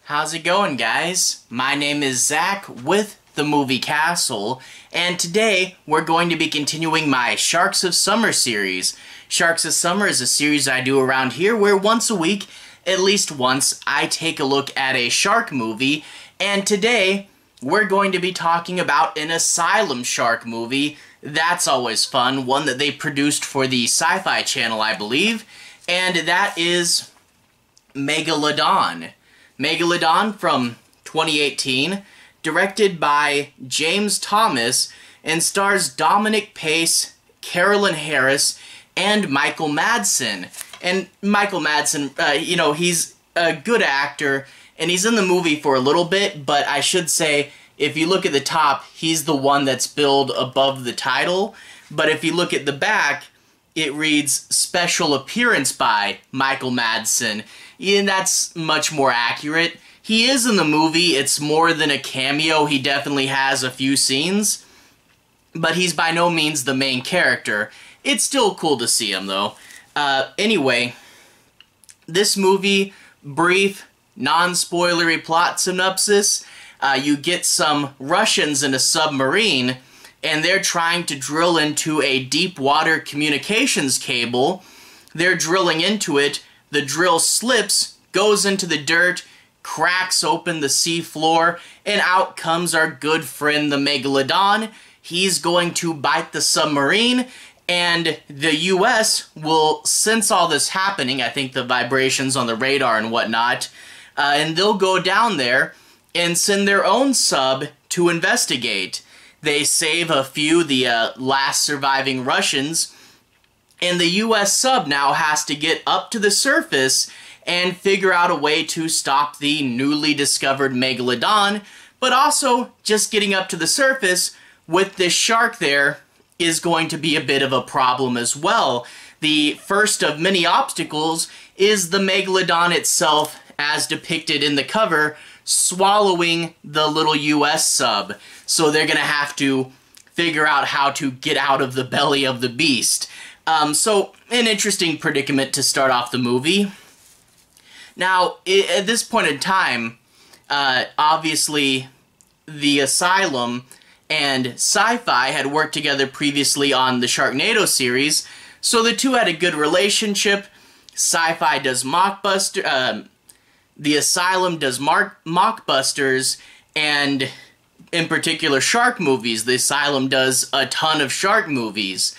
How's it going, guys? My name is Zach with the Movie Castle, and today we're going to be continuing my Sharks of Summer series. Sharks of Summer is a series I do around here where once a week, at least once, I take a look at a shark movie, and today we're going to be talking about an Asylum shark movie. That's always fun, one that they produced for the Sci-Fi Channel, I believe, and that is Megalodon. Megalodon from 2018, directed by James Thomas, and stars Dominic Pace, Carolyn Harris, and Michael Madsen. And Michael Madsen, he's a good actor, and he's in the movie for a little bit, but I should say, if you look at the top, he's the one that's billed above the title, but if you look at the back, it reads Special Appearance by Michael Madsen. And that's much more accurate. He is in the movie. It's more than a cameo. He definitely has a few scenes, but he's by no means the main character. It's still cool to see him, though. Anyway, this movie, brief, non-spoilery plot synopsis. You get some Russians in a submarine, and they're trying to drill into a deep water communications cable. They're drilling into it. The drill slips, goes into the dirt, cracks open the sea floor, and out comes our good friend the Megalodon. He's going to bite the submarine, and the U.S. will sense all this happening, I think the vibrations on the radar and whatnot, and they'll go down there and send their own sub to investigate. They save a few, the last surviving Russians, and the U.S. sub now has to get up to the surface and figure out a way to stop the newly discovered Megalodon, but also just getting up to the surface with this shark there is going to be a bit of a problem as well. The first of many obstacles is the Megalodon itself, as depicted in the cover, swallowing the little U.S. sub. So they're going to have to figure out how to get out of the belly of the beast. So, an interesting predicament to start off the movie. Now, at this point in time, obviously, the Asylum and Sci-Fi had worked together previously on the Sharknado series, so the two had a good relationship. Sci-Fi does mockbuster, the Asylum does mockbusters, and in particular shark movies. The Asylum does a ton of shark movies.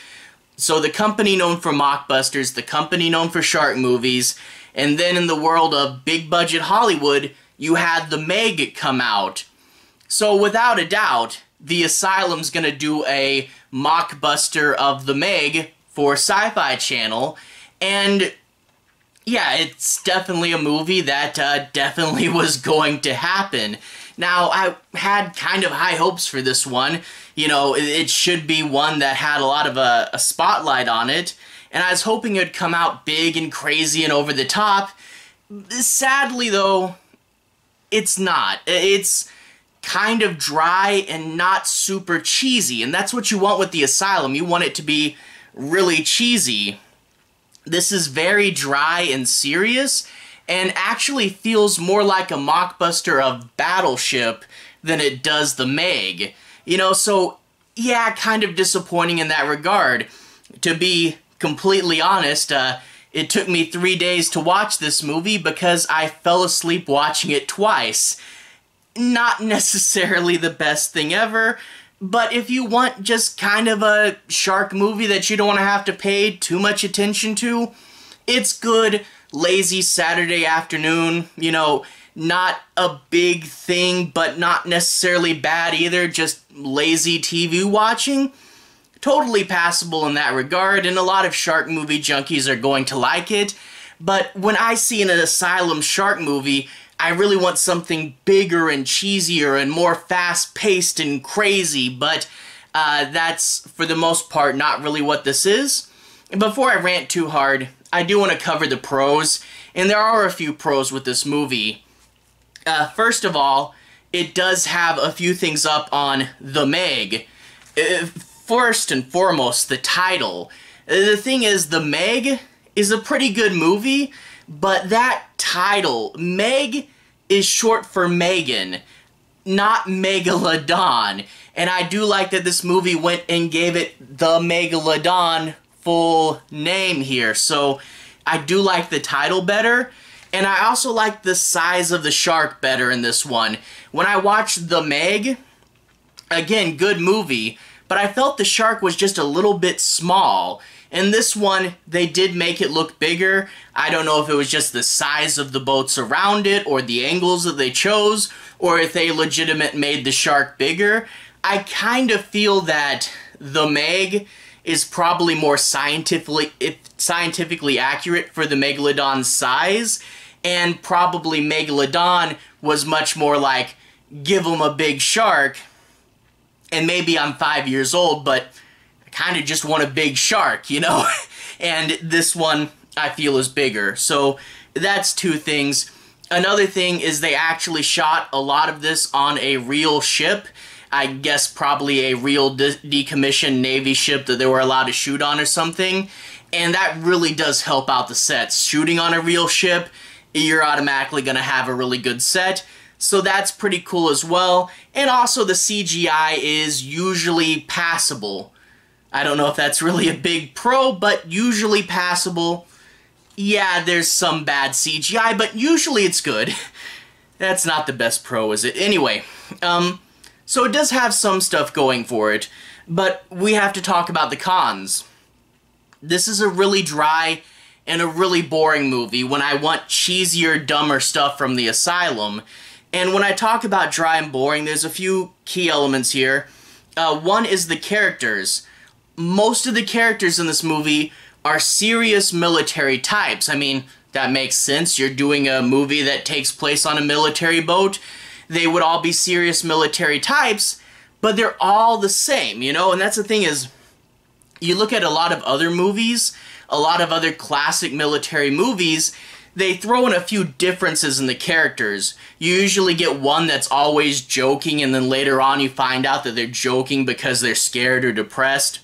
So the company known for mockbusters, the company known for shark movies, and then in the world of big budget Hollywood, you had The Meg come out. So without a doubt, the Asylum's gonna do a mockbuster of The Meg for Sci-Fi Channel, and yeah, it's definitely a movie that definitely was going to happen. Now, I had kind of high hopes for this one. You know, it should be one that had a lot of a spotlight on it, and I was hoping it would come out big and crazy and over the top. Sadly, though, it's not. It's kind of dry and not super cheesy, and that's what you want with the Asylum. You want it to be really cheesy. This is very dry and serious, and actually feels more like a mockbuster of Battleship than it does The Meg. You know, so, yeah, kind of disappointing in that regard. To be completely honest, it took me 3 days to watch this movie because I fell asleep watching it twice. Not necessarily the best thing ever, but if you want just kind of a shark movie that you don't want to have to pay too much attention to, it's good, lazy Saturday afternoon, you know, not a big thing, but not necessarily bad either, just lazy TV watching. Totally passable in that regard, and a lot of shark movie junkies are going to like it, but when I see an Asylum shark movie, I really want something bigger and cheesier and more fast-paced and crazy, but that's, for the most part, not really what this is. And before I rant too hard, I do want to cover the pros, and there are a few pros with this movie. First of all, it does have a few things up on The Meg. First and foremost, the title. The thing is, The Meg is a pretty good movie, but that title, Meg, is short for Megan, not Megalodon. And I do like that this movie went and gave it the Megalodon full name here. So I do like the title better. And I also like the size of the shark better in this one. When I watched The Meg, again, good movie, but I felt the shark was just a little bit small. In this one, they did make it look bigger. I don't know if it was just the size of the boats around it, or the angles that they chose, or if they legitimately made the shark bigger. I kind of feel that The Meg is probably more scientifically accurate for the Megalodon's size, and probably Megalodon was much more like, give them a big shark, and maybe I'm 5 years old, but I kind of just want a big shark, you know? And this one, I feel, is bigger. So that's two things. Another thing is they actually shot a lot of this on a real ship. I guess probably a real decommissioned Navy ship that they were allowed to shoot on or something. And that really does help out the sets. Shooting on a real ship, you're automatically going to have a really good set. So that's pretty cool as well. And also the CGI is usually passable. I don't know if that's really a big pro, but usually passable. Yeah, there's some bad CGI, but usually it's good. That's not the best pro, is it? Anyway, so it does have some stuff going for it, but we have to talk about the cons. This is a really dry and a really boring movie when I want cheesier, dumber stuff from the Asylum. And when I talk about dry and boring, there's a few key elements here. One is the characters. Most of the characters in this movie are serious military types. I mean, that makes sense. You're doing a movie that takes place on a military boat. They would all be serious military types, but they're all the same, you know? And that's the thing is, you look at a lot of other movies, a lot of other classic military movies, they throw in a few differences in the characters. You usually get one that's always joking, and then later on you find out that they're joking because they're scared or depressed.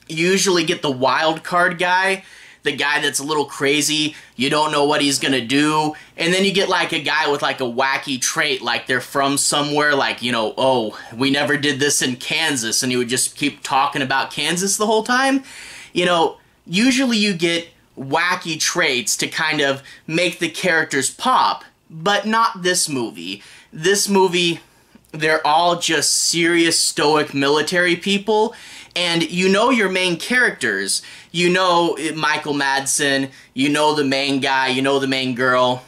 You usually get the wild card guy, the guy that's a little crazy, you don't know what he's gonna do, and then you get like a guy with like a wacky trait, like they're from somewhere, like, you know, oh, we never did this in Kansas, and he would just keep talking about Kansas the whole time. You know, usually you get wacky traits to kind of make the characters pop, but not this movie. This movie, they're all just serious, stoic military people, and you know your main characters. You know Michael Madsen, you know the main guy, you know the main girl.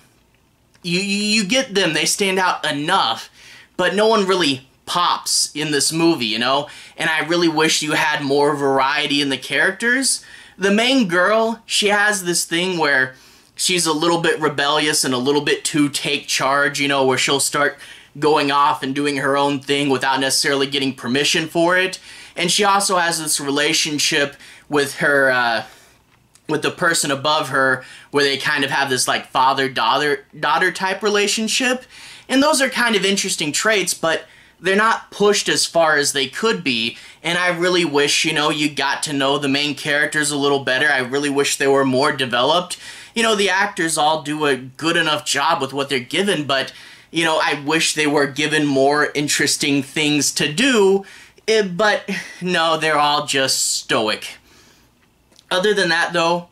You get them, they stand out enough, but no one really pops in this movie, you know? And I really wish you had more variety in the characters. The main girl, she has this thing where she's a little bit rebellious and a little bit too take charge, you know, where she'll start going off and doing her own thing without necessarily getting permission for it. And she also has this relationship with her, with the person above her, where they kind of have this like father-daughter type relationship. And those are kind of interesting traits, but they're not pushed as far as they could be. And I really wish, you know, you got to know the main characters a little better. I really wish they were more developed. You know, the actors all do a good enough job with what they're given, but, you know, I wish they were given more interesting things to do. But no, they're all just stoic. Other than that, though,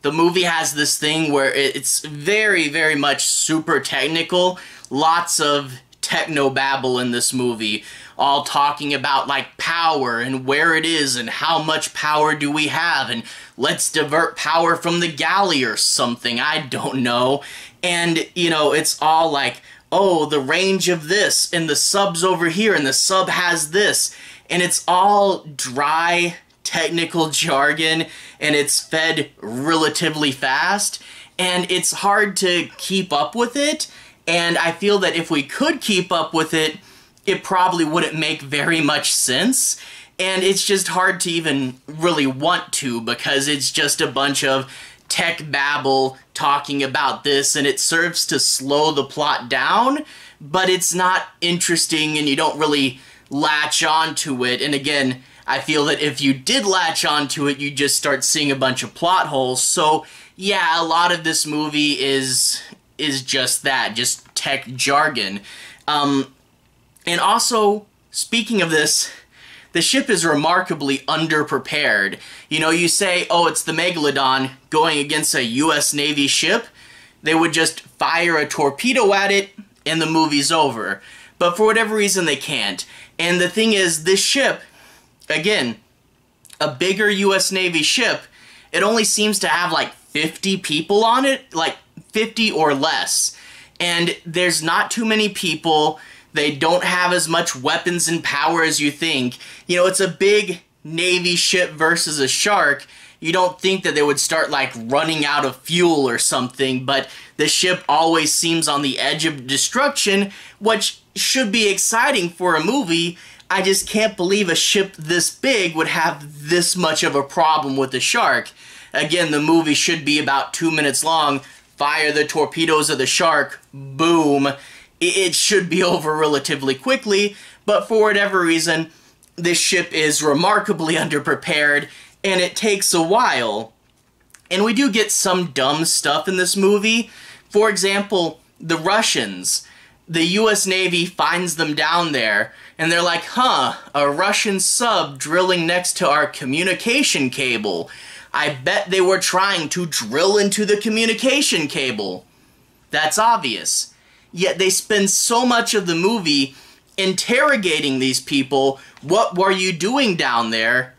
the movie has this thing where it's very, very much super technical. Lots of technobabble in this movie, all talking about like power and where it is and how much power do we have and let's divert power from the galley or something, I don't know. And, you know, it's all like, oh, the range of this and the sub's over here and the sub has this. And it's all dry, technical jargon, and it's fed relatively fast, and it's hard to keep up with it, and I feel that if we could keep up with it, it probably wouldn't make very much sense, and it's just hard to even really want to, because it's just a bunch of tech babble talking about this, and it serves to slow the plot down, but it's not interesting, and you don't really latch on to it. And again, I feel that if you did latch on to it, you just start seeing a bunch of plot holes. So yeah, a lot of this movie is just that, just tech jargon. And also, speaking of this, the ship is remarkably underprepared. You know, you say, oh, it's the Megalodon going against a US Navy ship. They would just fire a torpedo at it and the movie's over. But for whatever reason, they can't. And the thing is, this ship, again, a bigger US Navy ship, it only seems to have like 50 people on it, like 50 or less. And there's not too many people. They don't have as much weapons and power as you think. You know, it's a big Navy ship versus a shark. You don't think that they would start like running out of fuel or something, but the ship always seems on the edge of destruction, which should be exciting for a movie. I just can't believe a ship this big would have this much of a problem with the shark. Again, the movie should be about 2 minutes long. Fire the torpedoes of the shark, boom. It should be over relatively quickly, but for whatever reason, this ship is remarkably underprepared, and it takes a while. And we do get some dumb stuff in this movie. For example, the Russians. The US Navy finds them down there, and they're like, huh, a Russian sub drilling next to our communication cable. I bet they were trying to drill into the communication cable. That's obvious. Yet they spend so much of the movie interrogating these people. What were you doing down there?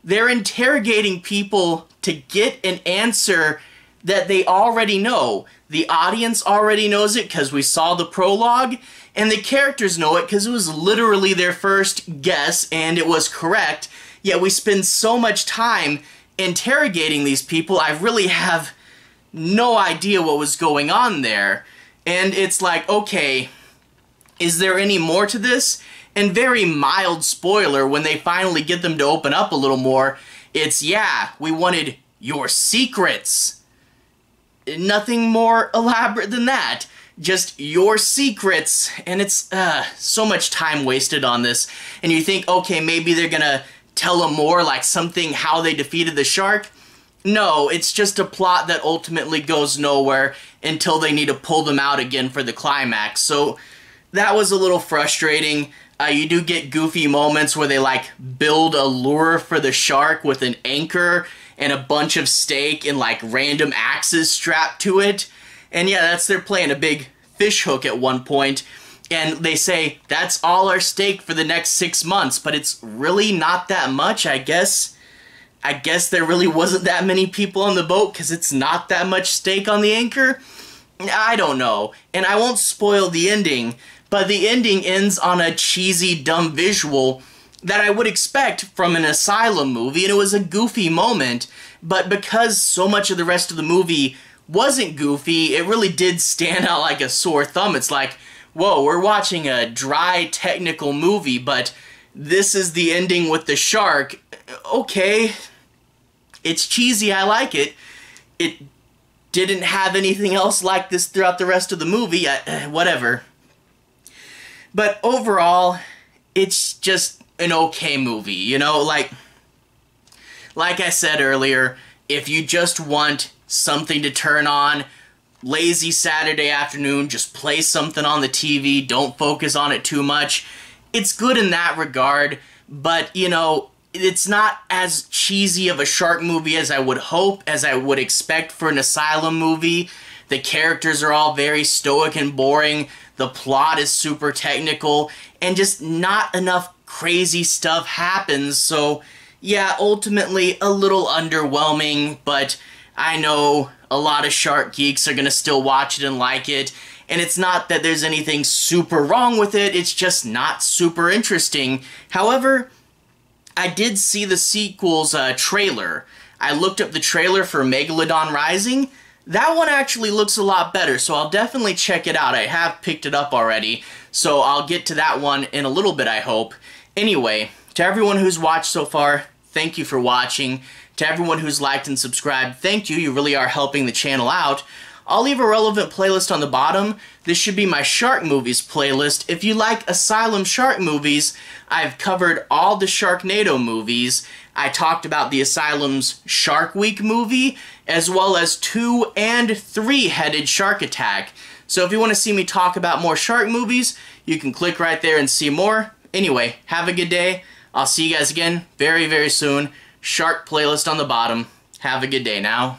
They're interrogating people to get an answer that they already know. The audience already knows it because we saw the prologue, and the characters know it because it was literally their first guess and it was correct. Yet we spend so much time interrogating these people, I really have no idea what was going on there. And it's like, okay, is there any more to this? And very mild spoiler, when they finally get them to open up a little more, it's, yeah, we wanted your secrets. Nothing more elaborate than that. Just your secrets. And it's so much time wasted on this. And you think, okay, maybe they're gonna tell them more, like something, how they defeated the shark. No, it's just a plot that ultimately goes nowhere until they need to pull them out again for the climax. So that was a little frustrating. You do get goofy moments where they like build a lure for the shark with an anchor and a bunch of steak and like random axes strapped to it. And yeah, they're playing a big fish hook at one point. And they say, that's all our steak for the next 6 months. But it's really not that much, I guess. I guess there really wasn't that many people on the boat because it's not that much steak on the anchor. I don't know. And I won't spoil the ending, but the ending ends on a cheesy, dumb visual that I would expect from an Asylum movie, and it was a goofy moment, but because so much of the rest of the movie wasn't goofy, it really did stand out like a sore thumb. It's like, whoa, we're watching a dry, technical movie, but this is the ending with the shark. Okay. It's cheesy, I like it. It didn't have anything else like this throughout the rest of the movie, whatever. But overall, it's just an okay movie, you know? Like I said earlier, if you just want something to turn on, lazy Saturday afternoon, just play something on the TV, don't focus on it too much. It's good in that regard, but, you know, it's not as cheesy of a shark movie as I would hope, as I would expect for an Asylum movie. The characters are all very stoic and boring. The plot is super technical, and just not enough crazy stuff happens. So, yeah, ultimately a little underwhelming, but I know a lot of shark geeks are going to still watch it and like it. And it's not that there's anything super wrong with it, it's just not super interesting. However, I did see the sequel's trailer. I looked up the trailer for Megalodon Rising. That one actually looks a lot better, so I'll definitely check it out. I have picked it up already, so I'll get to that one in a little bit, I hope. Anyway, to everyone who's watched so far, thank you for watching. To everyone who's liked and subscribed, thank you. You really are helping the channel out. I'll leave a relevant playlist on the bottom. This should be my shark movies playlist. If you like Asylum shark movies, I've covered all the Sharknado movies. I talked about the Asylum's Shark Week movie, as well as 2 and 3-headed Shark Attack. So if you want to see me talk about more shark movies, you can click right there and see more. Anyway, have a good day. I'll see you guys again very, very soon. Shark playlist on the bottom. Have a good day now.